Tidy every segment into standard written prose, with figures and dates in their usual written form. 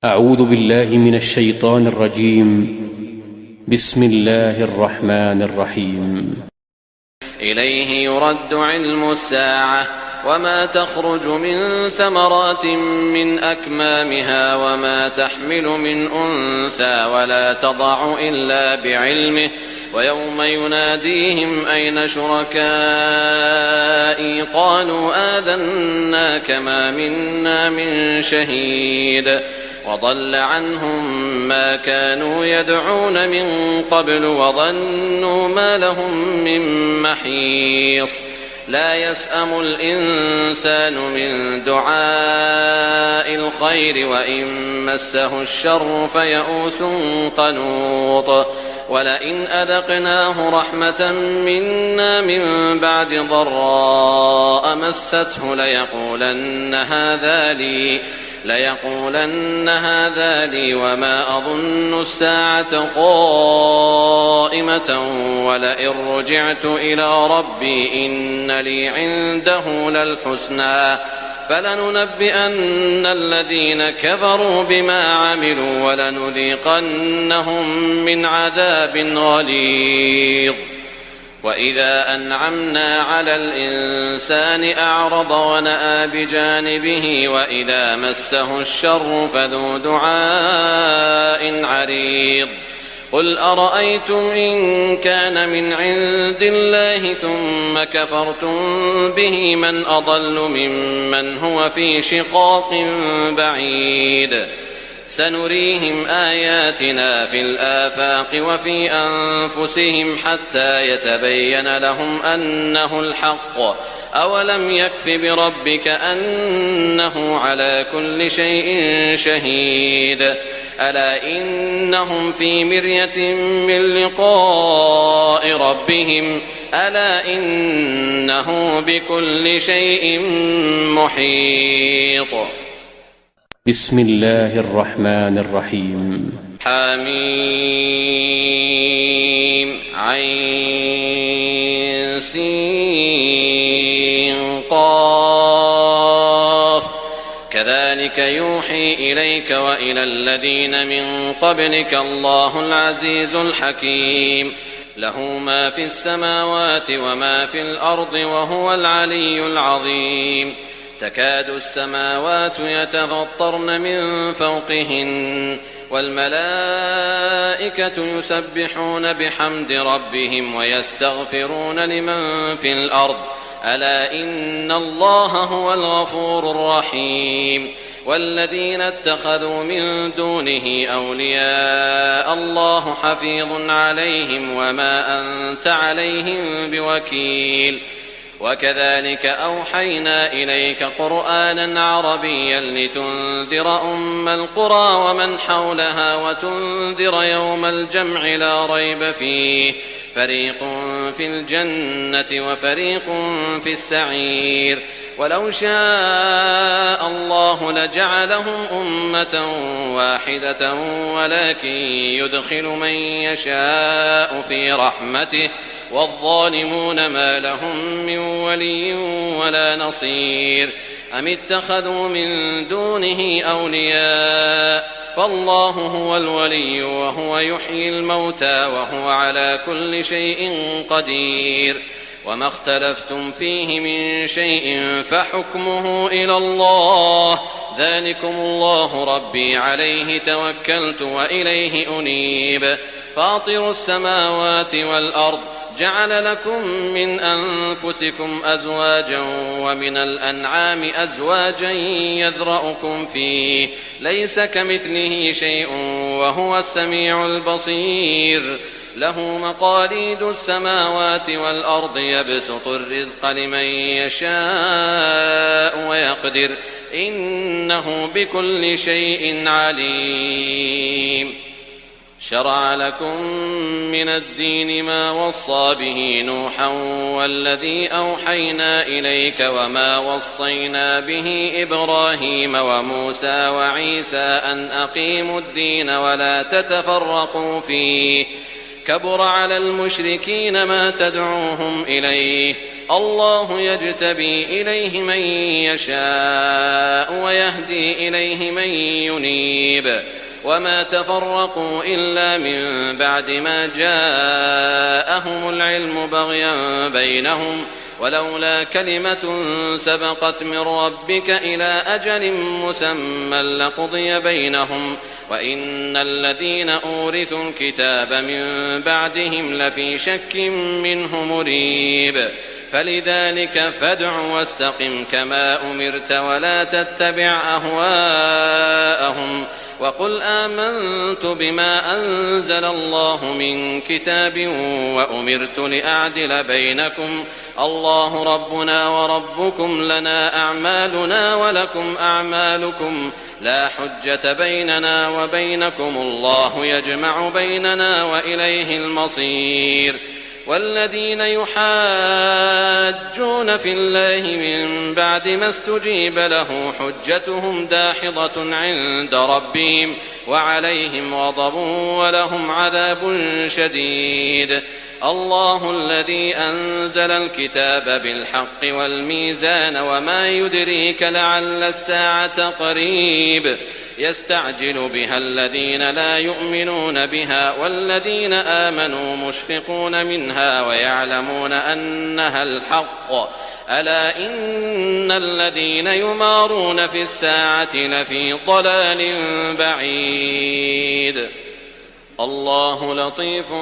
أعوذ بالله من الشيطان الرجيم. بسم الله الرحمن الرحيم. إليه يرد علم الساعة وما تخرج من ثمرات من أكمامها وما تحمل من أنثى ولا تضع إلا بعلمه ويوم يناديهم أين شركائي قالوا آذناك ما منا من شهيد وضل عنهم ما كانوا يدعون من قبل وظنوا ما لهم من محيص لا يسأم الإنسان من دعاء الخير وإن مسه الشر فيئوس قنوط ولئن أذقناه رحمة منا من بعد ضراء مسته ليقولن هذا لي وما أظن الساعة قائمة ولئن رجعت إلى ربي إن لي عنده للحسنى فلننبئن الذين كفروا بما عملوا ولنذيقنهم من عذاب غليظ وإذا أنعمنا على الإنسان أعرض ونأى بجانبه وإذا مسه الشر فذو دعاء عريض قل أرأيتم إن كان من عند الله ثم كفرتم به من أضل ممن هو في شقاق بعيد سنريهم آياتنا في الآفاق وفي أنفسهم حتى يتبين لهم أنه الحق أولم يكف بربك أنه على كل شيء شهيد ألا إنهم في مرية من لقاء ربهم ألا إنه بكل شيء محيط. بسم الله الرحمن الرحيم. حميم عين سين قاف كذلك يوحي إليك وإلى الذين من قبلك الله العزيز الحكيم له ما في السماوات وما في الأرض وهو العلي العظيم تكاد السماوات يتفطرن من فوقهن والملائكة يسبحون بحمد ربهم ويستغفرون لمن في الأرض ألا إن الله هو الغفور الرحيم والذين اتخذوا من دونه أولياء الله حفيظ عليهم وما أنت عليهم بوكيل وكذلك أوحينا إليك قرآنا عربيا لتنذر أم القرى ومن حولها وتنذر يوم الجمع لا ريب فيه فريق في الجنة وفريق في السعير ولو شاء الله لجعلهم أمة واحدة ولكن يدخل من يشاء في رحمته والظالمون ما لهم من ولي ولا نصير أم اتخذوا من دونه أولياء فالله هو الولي وهو يحيي الموتى وهو على كل شيء قدير وما اختلفتم فيه من شيء فحكمه إلى الله ذلكم الله ربي عليه توكلت وإليه أنيب فاطر السماوات والأرض جعل لكم من أنفسكم أزواجا ومن الأنعام أزواجا يذرأكم فيه ليس كمثله شيء وهو السميع البصير له مقاليد السماوات والأرض يبسط الرزق لمن يشاء ويقدر إنه بكل شيء عليم شرع لكم من الدين ما وصى به نوحا والذي أوحينا إليك وما وصينا به إبراهيم وموسى وعيسى أن أقيموا الدين ولا تتفرقوا فيه كبر على المشركين ما تدعوهم إليه الله يجتبي إليه من يشاء ويهدي إليه من ينيب وما تفرقوا إلا من بعد ما جاءهم العلم بغيا بينهم ولولا كلمة سبقت من ربك إلى أجل مسمى لقضي بينهم وإن الذين أورثوا الكتاب من بعدهم لفي شك منه مريب فلذلك فادع واستقم كما أمرت ولا تتبع أهواءهم وقل آمنت بما أنزل الله من كتاب وأمرت لأعدل بينكم الله ربنا وربكم لنا أعمالنا ولكم أعمالكم لا حجة بيننا وبينكم الله يجمع بيننا وإليه المصير والذين يحاجون في الله من بعد ما استجيب له حجتهم داحضة عند ربهم وعليهم غضب ولهم عذاب شديد الله الذي أنزل الكتاب بالحق والميزان وما يدريك لعل الساعة قريب يستعجل بها الذين لا يؤمنون بها والذين آمنوا مشفقون منها ويعلمون أنها الحق ألا إن الذين يمارون في الساعة لفي ضلال بعيد الله لطيف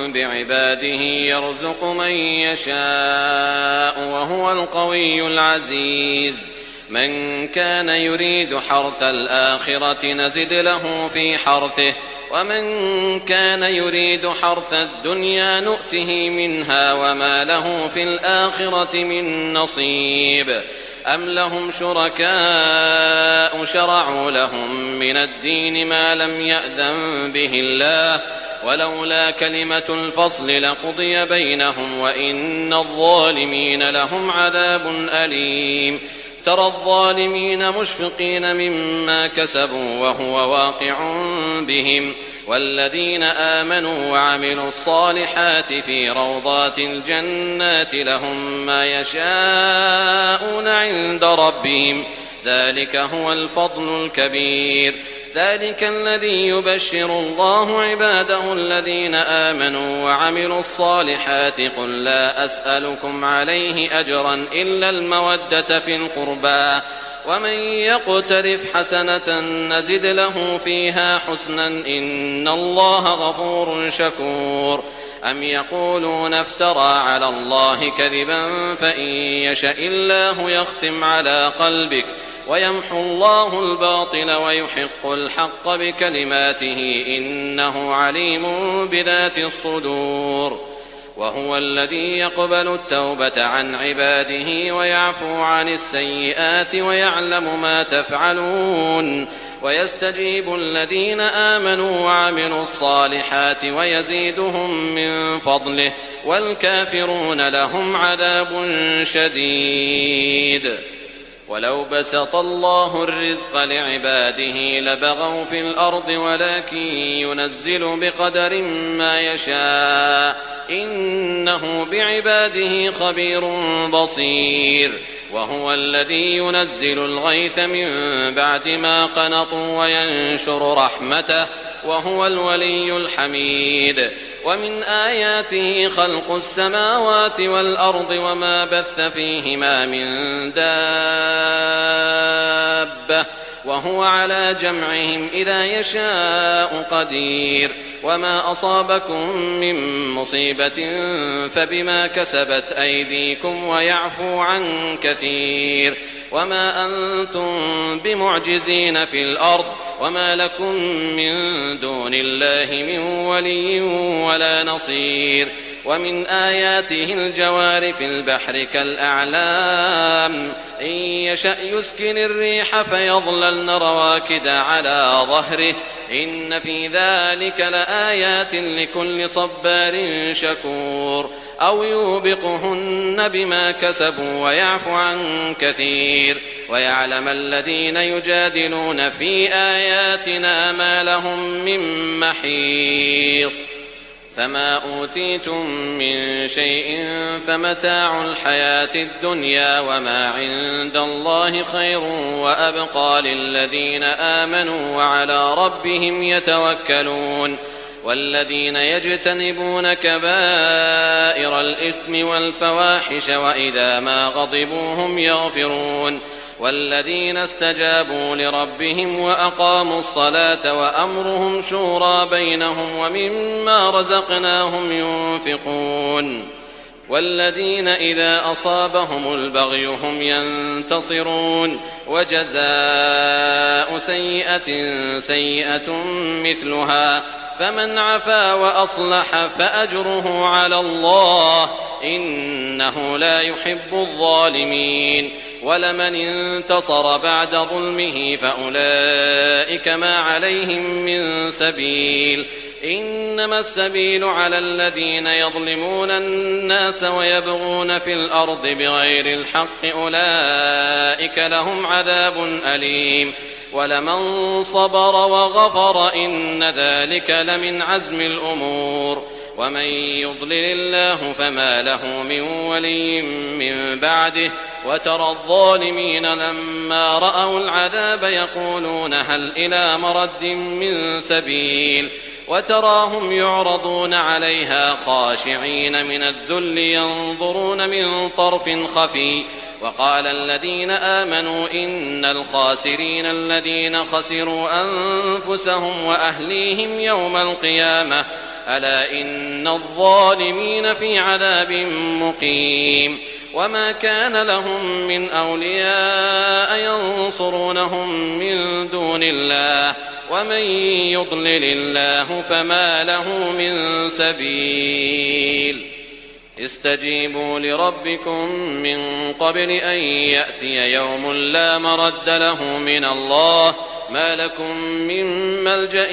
بعباده يرزق من يشاء وهو القوي العزيز من كان يريد حرث الآخرة نزد له في حرثه ومن كان يريد حرث الدنيا نؤته منها وما له في الآخرة من نصيب أم لهم شركاء شرعوا لهم من الدين ما لم يأذن به الله ولولا كلمة الفصل لقضي بينهم وإن الظالمين لهم عذاب أليم ترى الظالمين مشفقين مما كسبوا وهو واقع بهم والذين آمنوا وعملوا الصالحات في روضات الجنات لهم ما يشاءون عند ربهم ذلك هو الفضل الكبير ذلك الذي يبشر الله عباده الذين آمنوا وعملوا الصالحات قل لا أسألكم عليه أجرا إلا المودة في القربى ومن يقترف حسنة نزد له فيها حسنا إن الله غفور شكور أم يقولون افترى على الله كذبا فإن يشأ الله يختم على قلبك ويمحو الله الباطل ويحق الحق بكلماته إنه عليم بذات الصدور وهو الذي يقبل التوبة عن عباده ويعفو عن السيئات ويعلم ما تفعلون ويستجيب الذين آمنوا وعملوا الصالحات ويزيدهم من فضله والكافرون لهم عذاب شديد ولو بسط الله الرزق لعباده لبغوا في الأرض ولكن ينزل بقدر ما يشاء إنه بعباده خبير بصير وهو الذي ينزل الغيث من بعد ما قنطوا وينشر رحمته وهو الولي الحميد ومن آياته خلق السماوات والأرض وما بث فيهما من دابة وهو على جمعهم إذا يشاء قدير وما أصابكم من مصيبة فبما كسبت أيديكم ويعفو عن كثير وما أنتم بمعجزين في الأرض وما لكم من دون الله من ولي ولا نصير ومن آياته الجوار في البحر كالأعلام إن يشأ يسكن الريح فيظللن رواكد على ظهره إن في ذلك لآيات لكل صبار شكور أو يوبقهن بما كسبوا ويعفو عن كثير ويعلم الذين يجادلون في آياتنا ما لهم من محيص فما أوتيتم من شيء فمتاع الحياة الدنيا وما عند الله خير وأبقى للذين آمنوا وعلى ربهم يتوكلون والذين يجتنبون كبائر الإثم والفواحش وإذا ما غضبوا هم يغفرون والذين استجابوا لربهم وأقاموا الصلاة وأمرهم شورى بينهم ومما رزقناهم ينفقون والذين إذا أصابهم البغي هم ينتصرون وجزاء سيئة سيئة مثلها فمن عفا وأصلح فأجره على الله إنه لا يحب الظالمين ولمن انتصر بعد ظلمه فأولئك ما عليهم من سبيل إنما السبيل على الذين يظلمون الناس ويبغون في الأرض بغير الحق أولئك لهم عذاب أليم ولمن صبر وغفر إن ذلك لمن عزم الأمور ومن يضلل الله فما له من ولي من بعده وترى الظالمين لما رأوا العذاب يقولون هل إلى مرد من سبيل وتراهم يعرضون عليها خاشعين من الذل ينظرون من طرف خفي وقال الذين آمنوا إن الخاسرين الذين خسروا أنفسهم وأهليهم يوم القيامة ألا إن الظالمين في عذاب مقيم وما كان لهم من أولياء ينصرونهم من دون الله ومن يضلل الله فما له من سبيل استجيبوا لربكم من قبل أن يأتي يوم لا مرد له من الله ما لكم من ملجأ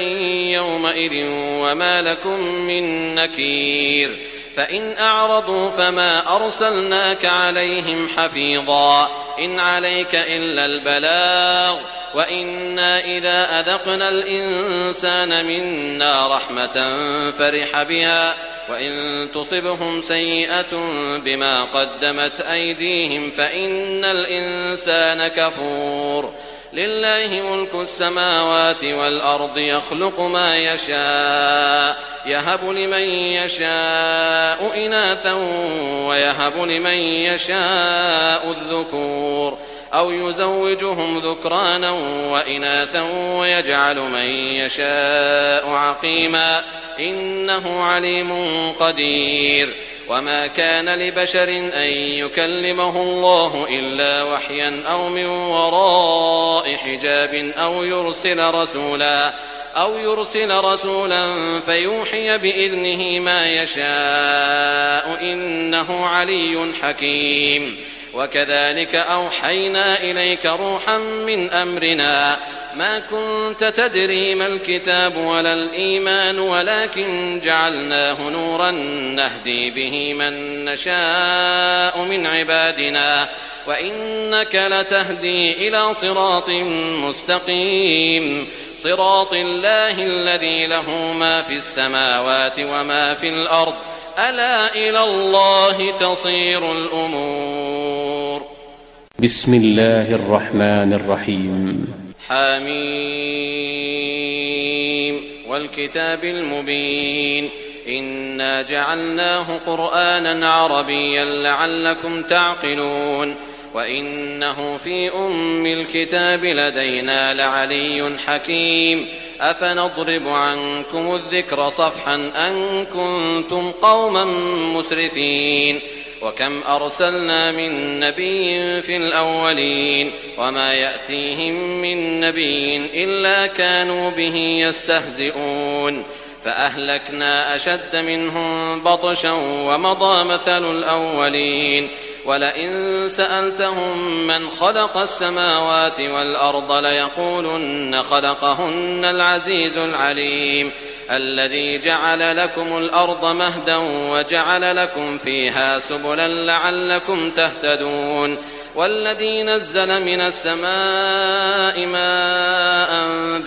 يومئذ وما لكم من نكير فإن أعرضوا فما أرسلناك عليهم حفيظا إن عليك إلا البلاغ وإنا إذا أذقنا الإنسان منا رحمة فرح بها وإن تصبهم سيئة بما قدمت أيديهم فإن الإنسان كفور لله ملك السماوات والأرض يخلق ما يشاء يهب لمن يشاء إناثا ويهب لمن يشاء الذكور أو يزوجهم ذكرانا وإناثا ويجعل من يشاء عقيما إنه عليم قدير وما كان لبشر أن يكلمه الله إلا وحيا أو من وراء حجاب أو يرسل رسولا فيوحي بإذنه ما يشاء إنه علي حكيم وكذلك أوحينا إليك روحا من أمرنا ما كنت تدري ما الكتاب ولا الإيمان ولكن جعلناه نورا نهدي به من نشاء من عبادنا وإنك لتهدي إلى صراط مستقيم صراط الله الذي له ما في السماوات وما في الأرض ألا إلى الله تصير الأمور بسم الله الرحمن الرحيم حميم والكتاب المبين إنا جعلناه قرآنا عربيا لعلكم تعقلون وإنه في أم الكتاب لدينا لعلي حكيم أفنضرب عنكم الذكر صفحا أن كنتم قوما مسرفين وكم أرسلنا من نبي في الأولين وما يأتيهم من نبي إلا كانوا به يستهزئون فأهلكنا أشد منهم بطشا ومضى مثل الأولين ولئن سألتهم من خلق السماوات والأرض ليقولن خلقهن العزيز العليم الذي جعل لكم الأرض مهدا وجعل لكم فيها سبلا لعلكم تهتدون والذي نزل من السماء ماء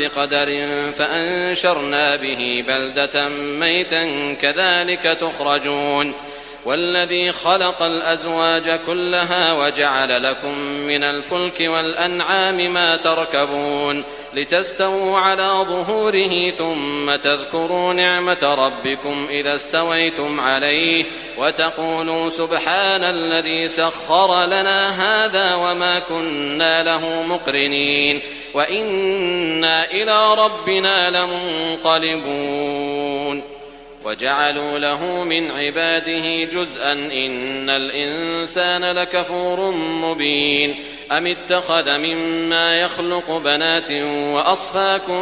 بقدر فأنشرنا به بلدة ميتا كذلك تخرجون والذي خلق الأزواج كلها وجعل لكم من الفلك والأنعام ما تركبون لتستووا على ظهوره ثم تذكروا نعمة ربكم إذا استويتم عليه وتقولوا سبحان الذي سخر لنا هذا وما كنا له مقرنين وإنا إلى ربنا لمنقلبون وجعلوا له من عباده جزءا إن الإنسان لكفور مبين أم اتخذ مما يخلق بنات وأصفاكم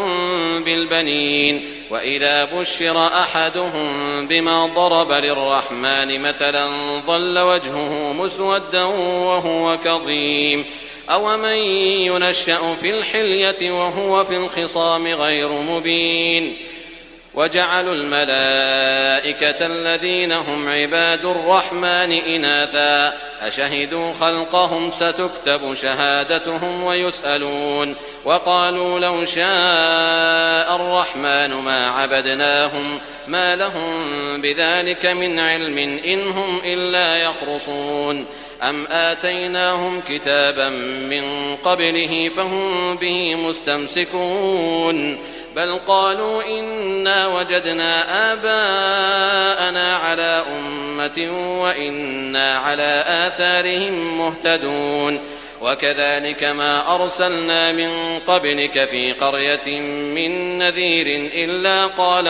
بالبنين وإذا بشر أحدهم بما ضرب للرحمن مثلا ظل وجهه مسودا وهو كظيم أومن ينشأ في الحلية وهو في الخصام غير مبين وجعلوا الملائكة الذين هم عباد الرحمن إناثا أشهدوا خلقهم ستكتب شهادتهم ويسألون وقالوا لو شاء الرحمن ما عبدناهم ما لهم بذلك من علم إن هم إلا يخرصون أم آتيناهم كتابا من قبله فهم به مستمسكون بل قالوا إنا وجدنا آباءنا على أمة وإنا على آثارهم مهتدون وكذلك ما أرسلنا من قبلك في قرية من نذير إلا قال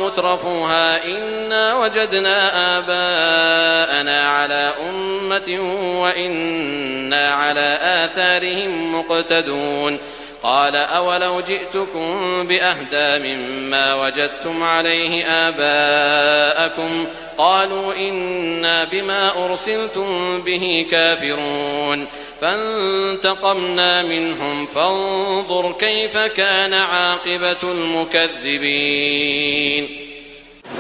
مترفوها إنا وجدنا آباءنا على أمة وإنا على آثارهم مقتدون قال أولو جئتكم بأهدى مما وجدتم عليه آباءكم قالوا إنا بما أرسلتم به كافرون فانتقمنا منهم فانظر كيف كان عاقبة المكذبين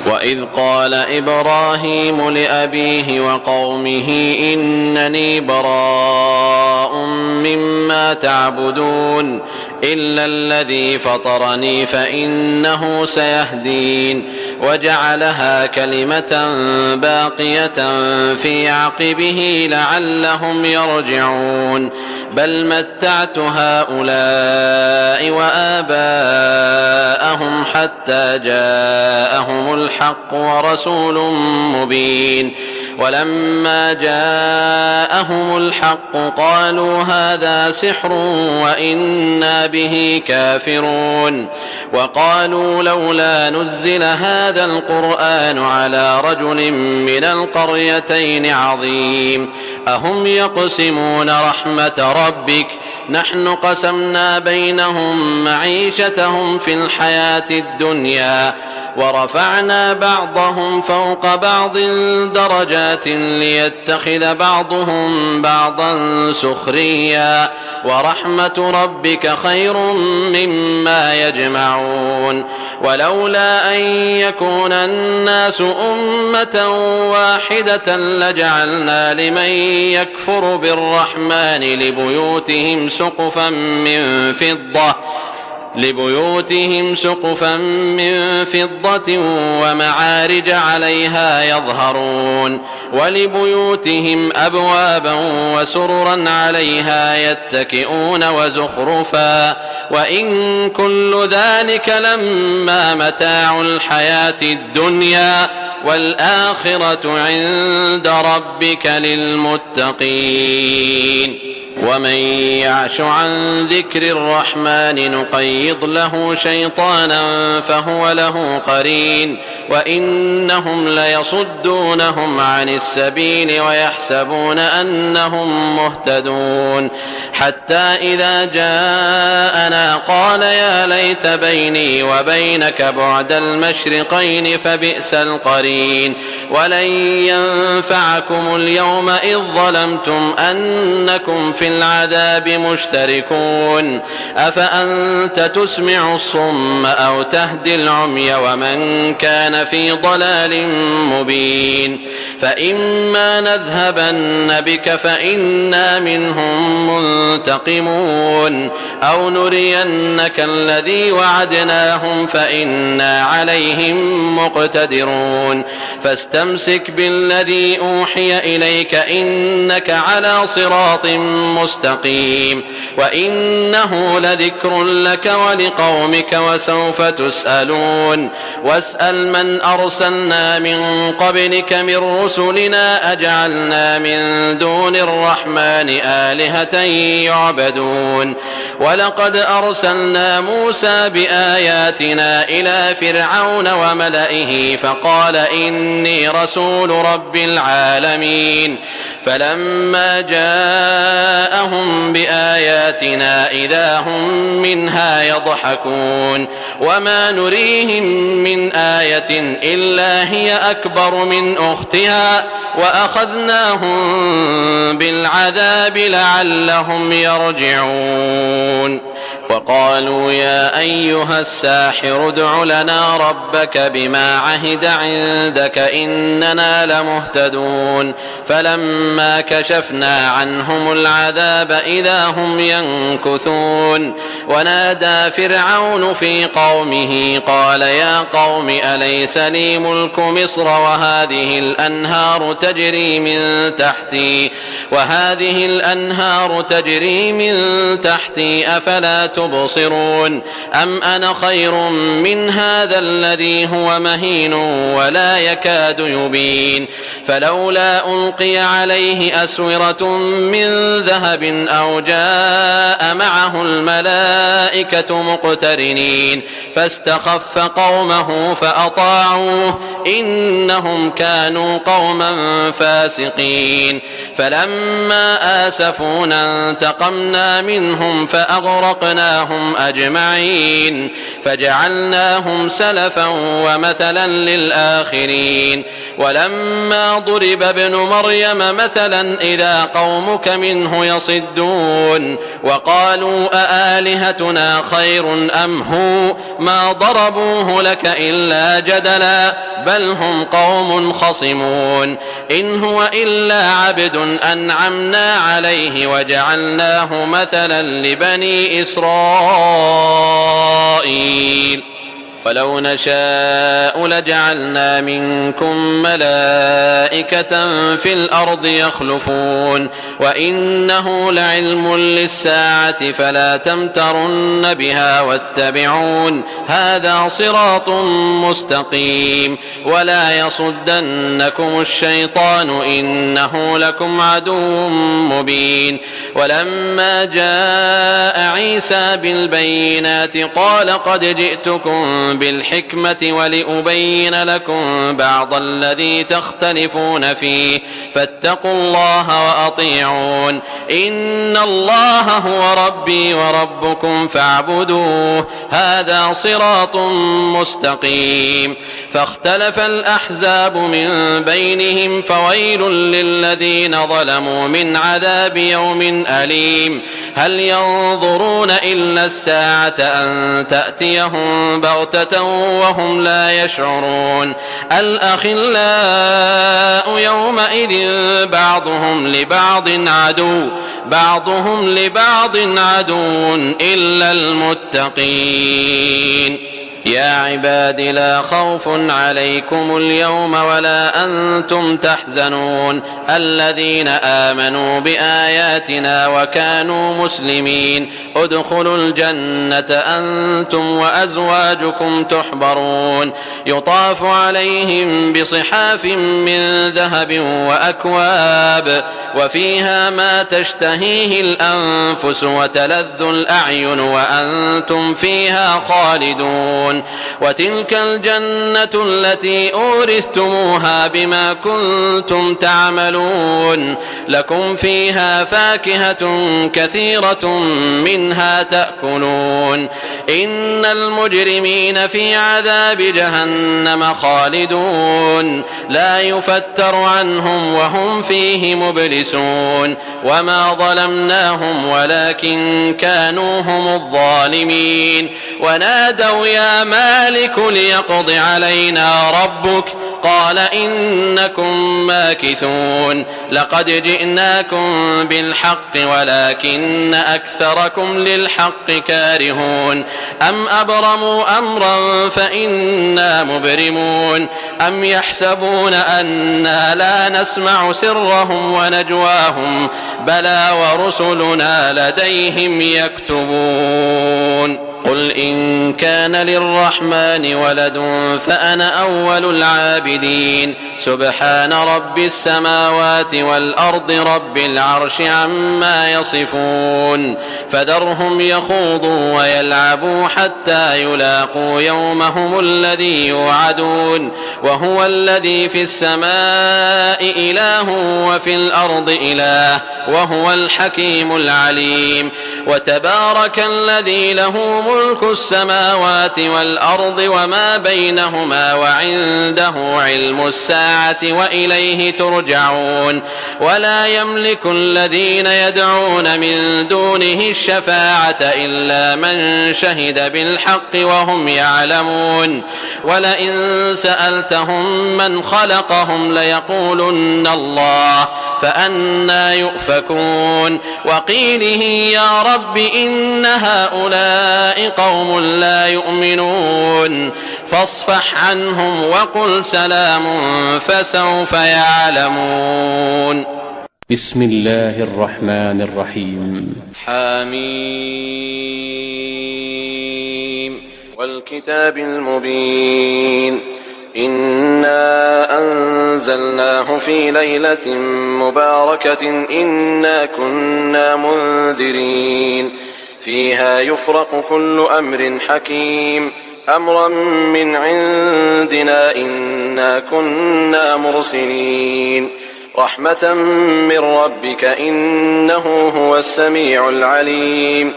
وإذ قال إبراهيم لأبيه وقومه إنني براء مما تعبدون إلا الذي فطرني فإنه سيهدين وجعلها كلمة باقية في عقبه لعلهم يرجعون بل متعت هؤلاء وآباءهم حتى جاءهم الحق ورسول مبين ولما جاءهم الحق قالوا هذا سحر وإنا به كافرون وقالوا لولا نزل هذا القرآن على رجل من القريتين عظيم أهم يقسمون رحمة ربك نحن قسمنا بينهم معيشتهم في الحياة الدنيا ورفعنا بعضهم فوق بعض درجات ليتخذ بعضهم بعضا سخريا ورحمة ربك خير مما يجمعون ولولا أن يكون الناس أمة واحدة لجعلنا لمن يكفر بالرحمن لبيوتهم سقفا من فضة ومعارج عليها يظهرون ولبيوتهم أبوابا وسررا عليها يتكئون وزخرفا وإن كل ذلك لما متاع الحياة الدنيا والآخرة عند ربك للمتقين ومن يعش عن ذكر الرحمن نقيض له شيطانا فهو له قرين وإنهم ليصدونهم عن السبيل ويحسبون أنهم مهتدون حتى إذا جاءنا قال يا ليت بيني وبينك بعد المشرقين فبئس القرين ولن ينفعكم اليوم إذ ظلمتم أنكم في العذاب مشتركون أفأنت تسمع الصم أو تهدي العمي ومن كان في ضلال مبين فإما نذهبن بك فإنا منهم منتقمون أو نرينك الذي وعدناهم فإنا عليهم مقتدرون فاستمسك بالذي أوحي إليك إنك على صراط مستقيم وإنه لذكر لك ولقومك وسوف تسألون واسأل من أرسلنا من قبلك من رسلنا أجعلنا من دون الرحمن آلهة يعبدون ولقد أرسلنا موسى بآياتنا إلى فرعون وملئه فقال إني رسول رب العالمين فلما جاءهم بآياتنا إذا هم منها يضحكون وما نريهم من آية إلا هي أكبر من أختها وأخذناهم بالعذاب لعلهم يرجعون وقالوا يا أيها الساحر ادع لنا ربك بما عهد عندك إننا لمهتدون فلما كشفنا عنهم العذاب إذا هم ينكثون ونادى فرعون في قومه قال يا قوم أليس لي ملك مصر وهذه الأنهار تجري من تحتي أفلا تبصرون أم أنا خير من هذا الذي هو مهين ولا يكاد يبين فلولا ألقي عليه أسورة من ذهب أو جاء معه الملائكة مقترنين فاستخف قومه فأطاعوه إنهم كانوا قوما فاسقين فلما آسفونا انتقمنا منهم فأغرقناهم أجمعين فجعلناهم سلفا ومثلا للآخرين ولما ضرب ابن مريم مثلا إذا قومك منه يصدون وقالوا أآلهتنا خير أم هو ما ضربوه لك إلا جدلا بل هم قوم خصمون إن هو إلا عبد أنعمنا عليه وجعلناه مثلا لبني إسرائيل ولو نشاء لجعلنا منكم ملائكة في الأرض يخلفون وإنه لعلم للساعة فلا تمترن بها واتبعون هذا صراط مستقيم ولا يصدنكم الشيطان إنه لكم عدو مبين ولما جاء عيسى بالبينات قال قد جئتكم بالحكمة ولأبين لكم بعض الذي تختلفون فيه فاتقوا الله وأطيعون إن الله هو ربي وربكم فاعبدوه هذا صراط مستقيم فاختلف الأحزاب من بينهم فويل للذين ظلموا من عذاب يوم أليم هل ينظرون إلا الساعة أن تأتيهم بغتة وهم لا يشعرون الأخلاء يومئذ بعضهم لبعض عدو إلا المتقين يا عباد لا خوف عليكم اليوم ولا أنتم تحزنون الذين آمنوا بآياتنا وكانوا مسلمين ادخلوا الجنة أنتم وأزواجكم تحبرون يطاف عليهم بصحاف من ذهب وأكواب وفيها ما تشتهيه الأنفس وتلذ الأعين وأنتم فيها خالدون وتلك الجنة التي أورثتموها بما كنتم تعملون لكم فيها فاكهة كثيرة من منها تأكلون إن المجرمين في عذاب جهنم خالدون لا يفتر عنهم وهم فيه مبلسون وما ظلمناهم ولكن كانوا هم الظالمين ونادوا يا مالك ليقض علينا ربك قال إنكم ماكثون لقد جئناكم بالحق ولكن أكثركم للحق كارهون أم أبرموا أمرا فإنا مبرمون أم يحسبون أنا لا نسمع سرهم ونجواهم بلى ورسلنا لديهم يكتبون قل إن كان للرحمن ولد فأنا أول العابدين سبحان رب السماوات والأرض رب العرش عما يصفون فذرهم يخوضوا ويلعبوا حتى يلاقوا يومهم الذي يوعدون وهو الذي في السماء إله وفي الأرض إله وهو الحكيم العليم وتبارك الذي له ملك السماوات والأرض وما بينهما وعنده علم الساعة وإليه ترجعون ولا يملك الذين يدعون من دونه الشفاعة إلا من شهد بالحق وهم يعلمون ولئن سألتهم من خلقهم ليقولن الله فأنى يؤفكون وقيله يا رب إن هؤلاء قوم لا يؤمنون فاصفح عنهم وقل سلام فسوف يعلمون بسم الله الرحمن الرحيم حميم والكتاب المبين إنا أنزلناه في ليلة مباركة إنا كنا منذرين فيها يفرق كل أمر حكيم أمرا من عندنا إنا كنا مرسلين رحمة من ربك إنه هو السميع العليم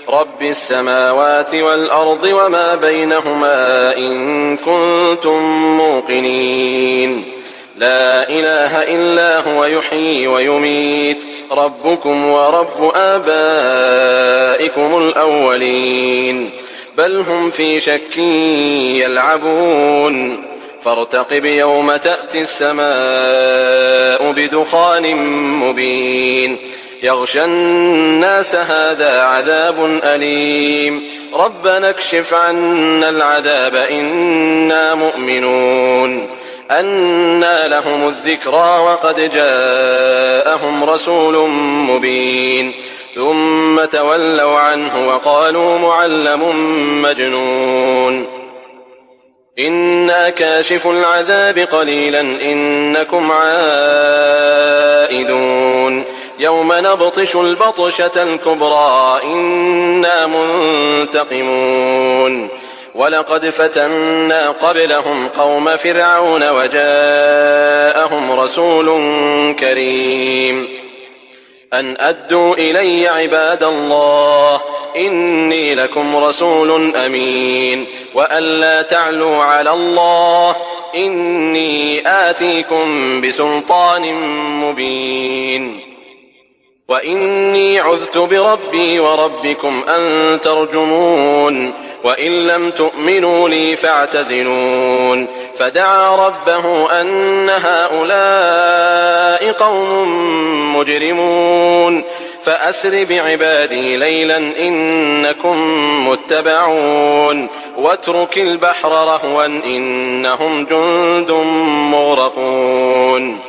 رب السماوات والأرض وما بينهما إن كنتم موقنين لا إله إلا هو يحيي ويميت ربكم ورب آبائكم الأولين بل هم في شك يلعبون فارتقب يوم تأتي السماء بدخان مبين يغشى الناس هذا عذاب أليم ربنا اكشف عنا العذاب إنا مؤمنون أنى لهم الذكرى وقد جاءهم رسول مبين ثم تولوا عنه وقالوا معلم مجنون إنا كاشف العذاب قليلا إنكم عائدون يوم نبطش البطشة الكبرى إنا منتقمون ولقد فتنا قبلهم قوم فرعون وجاءهم رسول كريم أن أدوا إلي عباد الله إني لكم رسول أمين وأن لا تعلوا على الله إني آتيكم بسلطان مبين وإني عذت بربي وربكم أن ترجمون وإن لم تؤمنوا لي فاعتزلون فدعا ربه أن هؤلاء قوم مجرمون فأسر بعبادي ليلا إنكم متبعون واترك البحر رهوا إنهم جند مغرقون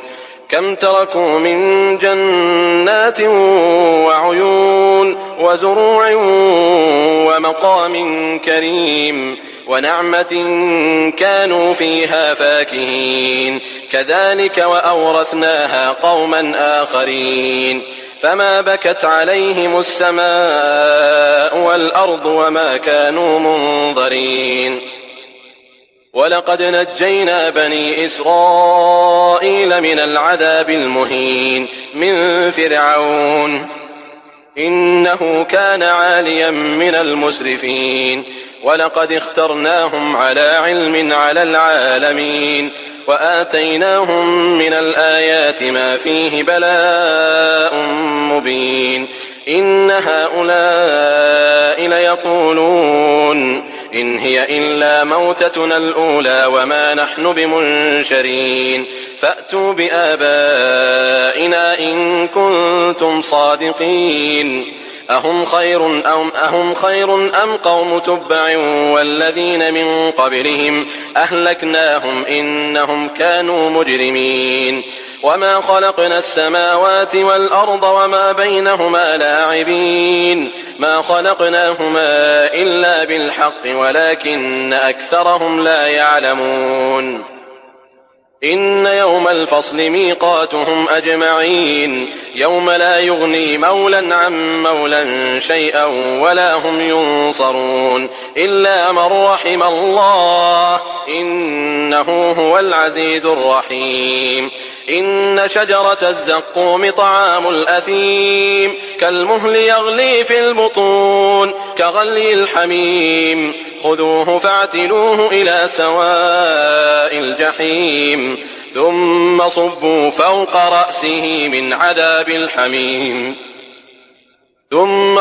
كم تركوا من جنات وعيون وزروع ومقام كريم ونعمة كانوا فيها فاكهين كذلك وأورثناها قوما آخرين فما بكت عليهم السماء والأرض وما كانوا منظرين ولقد نجينا بني إسرائيل من العذاب المهين من فرعون إنه كان عاليا من المسرفين ولقد اخترناهم على علم على العالمين وآتيناهم من الآيات ما فيه بلاء مبين إن هؤلاء ليقولون إن هي إلا موتتنا الأولى وما نحن بمنشرين فأتوا بآبائنا إن كنتم صادقين أهم خير أم قوم تبع والذين من قبلهم أهلكناهم إنهم كانوا مجرمين وما خلقنا السماوات والأرض وما بينهما لاعبين ما خلقناهما إلا بالحق ولكن أكثرهم لا يعلمون إن يوم الفصل ميقاتهم أجمعين يوم لا يغني مولا عن مولا شيئا ولا هم ينصرون إلا من رحم الله إنه هو العزيز الرحيم إن شجرة الزقوم طعام الأثيم كالمهل يغلي في البطون كغلي الحميم خذوه فاعتلوه إلى سواء الجحيم ثم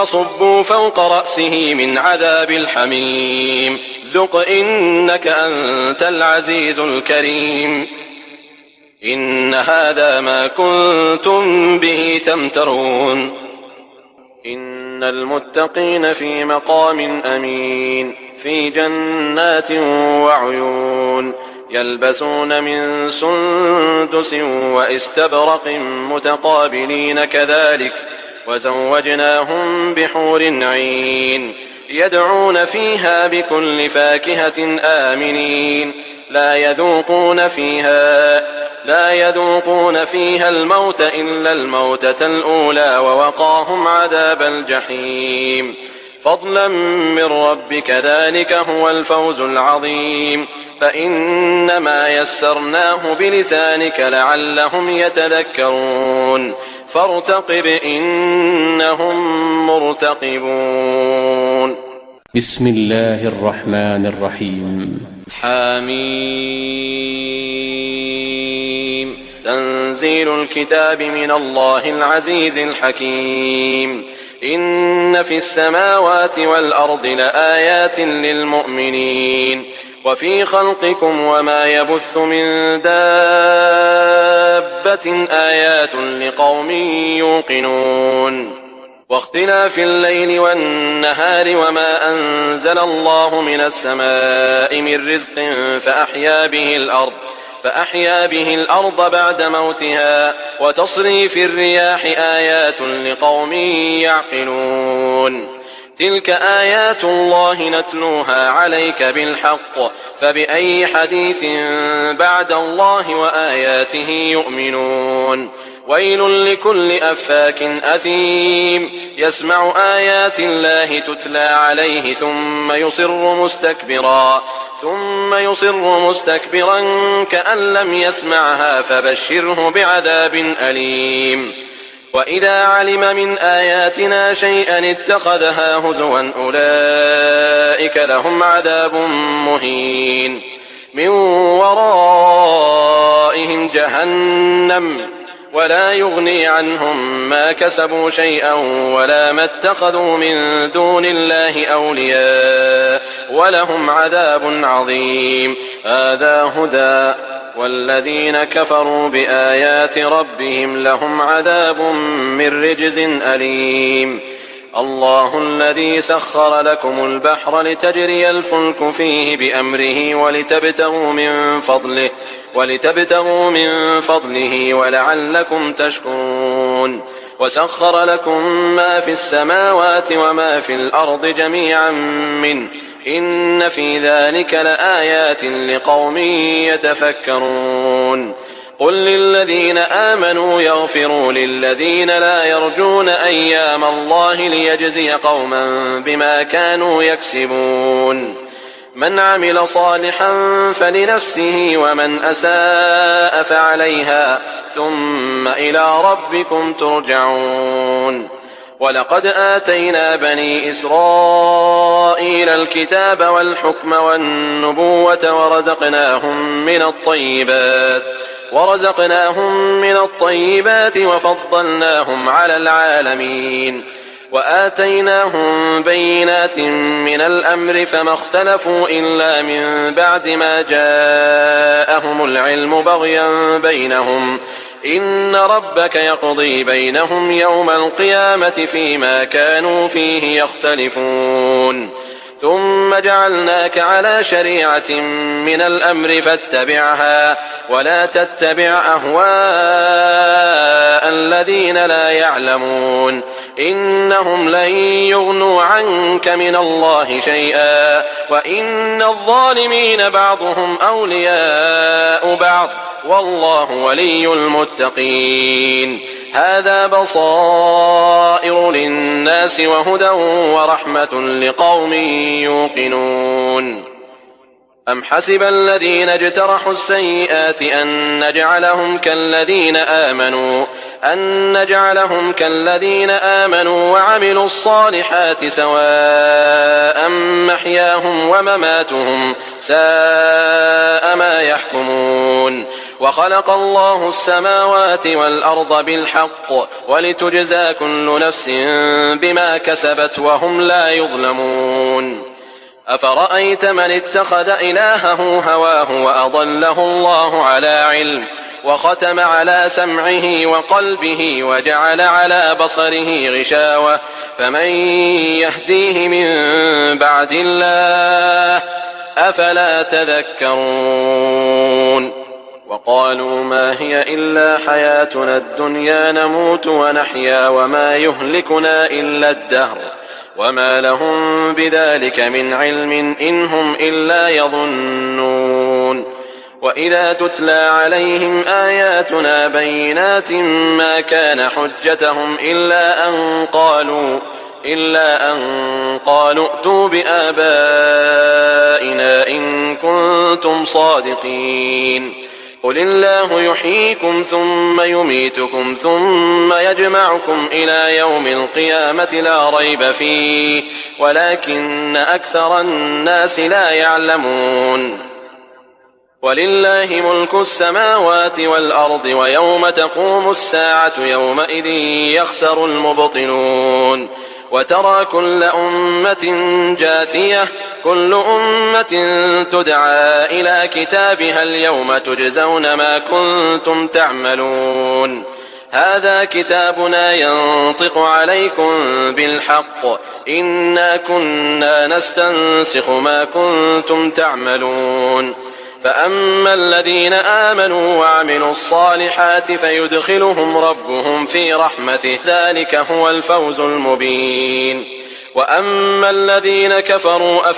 صبوا فوق رأسه من عذاب الحميم ذق إنك أنت العزيز الكريم إن هذا ما كنتم به تمترون إن المتقين في مقام أمين في جنات وعيون يلبسون من سندس وإستبرق متقابلين كذلك وزوجناهم بحور عين يدعون فيها بكل فاكهة آمنين لا يذوقون فيها الموت إلا الموتة الأولى ووقاهم عذاب الجحيم فضلا من ربك ذلك هو الفوز العظيم فإنما يسرناه بلسانك لعلهم يتذكرون فارتقب إنهم مرتقبون بسم الله الرحمن الرحيم حميم تنزيل الكتاب من الله العزيز الحكيم إن في السماوات والأرض لآيات للمؤمنين وفي خلقكم وما يبث من دابة آيات لقوم يوقنون واختلاف الليل والنهار وما أنزل الله من السماء من رزق فأحيا به الأرض بعد موتها وتصريف الرياح آيات لقوم يعقلون تلك آيات الله نتلوها عليك بالحق فبأي حديث بعد الله وآياته يؤمنون ويل لكل أفاك أثيم يسمع آيات الله تتلى عليه ثم يصر مستكبرا كأن لم يسمعها فبشره بعذاب أليم وإذا علم من آياتنا شيئا اتخذها هزوا أولئك لهم عذاب مهين من ورائهم جهنم ولا يغني عنهم ما كسبوا شيئا ولا ما اتخذوا من دون الله أولياء ولهم عذاب عظيم هذا هدى والذين كفروا بآيات ربهم لهم عذاب من رجز أليم الله الذي سخر لكم البحر لتجري الفلك فيه بأمره ولتبتغوا من فضله ولعلكم تشكرون وسخر لكم ما في السماوات وما في الأرض جميعا منه إن في ذلك لآيات لقوم يتفكرون قل للذين آمنوا يغفروا للذين لا يرجون أيام الله ليجزي قوما بما كانوا يكسبون من عمل صالحا فلنفسه ومن أساء فعليها ثم إلى ربكم ترجعون ولقد آتينا بني إسرائيل الكتاب والحكم والنبوة ورزقناهم من الطيبات وفضلناهم على العالمين وآتيناهم بينات من الأمر فما اختلفوا إلا من بعد ما جاءهم العلم بغيا بينهم إن ربك يقضي بينهم يوم القيامة فيما كانوا فيه يختلفون ثم جعلناك على شريعة من الأمر فاتبعها ولا تتبع أهواء الذين لا يعلمون إنهم لن يغنوا عنك من الله شيئا وإن الظالمين بعضهم أولياء بعض والله ولي المتقين هذا بصائر للناس وهدى ورحمة لقوم يوقنون أم حسب الذين اجترحوا السيئات أن نجعلهم كالذين آمنوا وعملوا الصالحات سواء محياهم ومماتهم ساء ما يحكمون وخلق الله السماوات والأرض بالحق ولتجزى كل نفس بما كسبت وهم لا يظلمون أفرأيت من اتخذ إلهه هواه وأضله الله على علم وختم على سمعه وقلبه وجعل على بصره غشاوة فمن يهديه من بعد الله أفلا تذكرون وقالوا ما هي إلا حياتنا الدنيا نموت ونحيا وما يهلكنا إلا الدهر وما لهم بذلك من علم إن هم إلا يظنون وإذا تتلى عليهم آياتنا بينات ما كان حجتهم إلا أن قالوا ائتوا بآبائنا إن كنتم صادقين قل الله يحييكم ثم يميتكم ثم يجمعكم إلى يوم القيامة لا ريب فيه ولكن أكثر الناس لا يعلمون ولله ملك السماوات والأرض ويوم تقوم الساعة يومئذ يخسر المبطلون وترى كل أمة جاثية كل أمة تدعى إلى كتابها اليوم تجزون ما كنتم تعملون هذا كتابنا ينطق عليكم بالحق إنا كنا نستنسخ ما كنتم تعملون فأما الذين آمنوا وعملوا الصالحات فيدخلهم ربهم في رحمته ذلك هو الفوز المبين وأما الذين كفروا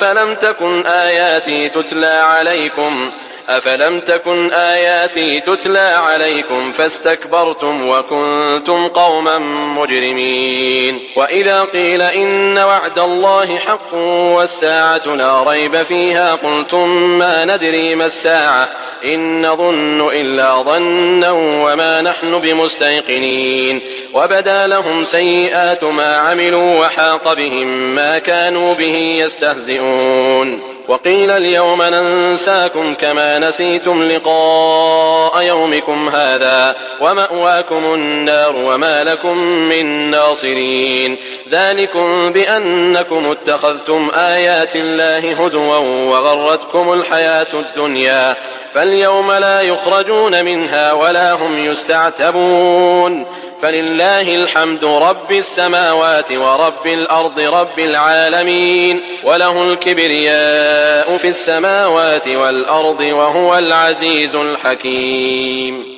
أفلم تكن آياتي تتلى عليكم فاستكبرتم وكنتم قوما مجرمين وإذا قيل إن وعد الله حق والساعة لا ريب فيها قلتم ما ندري ما الساعة إن نظن إلا ظنا وما نحن بمستيقنين وبدا لهم سيئات ما عملوا وحاق بهم ما كانوا به يستهزئون وقيل اليوم ننساكم كما نسيتم لقاء يومكم هذا ومأواكم النار وما لكم من ناصرين ذلكم بأنكم اتخذتم آيات الله هزوا وغرتكم الحياة الدنيا فاليوم لا يخرجون منها ولا هم يستعتبون فلله الحمد رب السماوات ورب الأرض رب العالمين وله الكبرياء في السماوات والأرض وهو العزيز الحكيم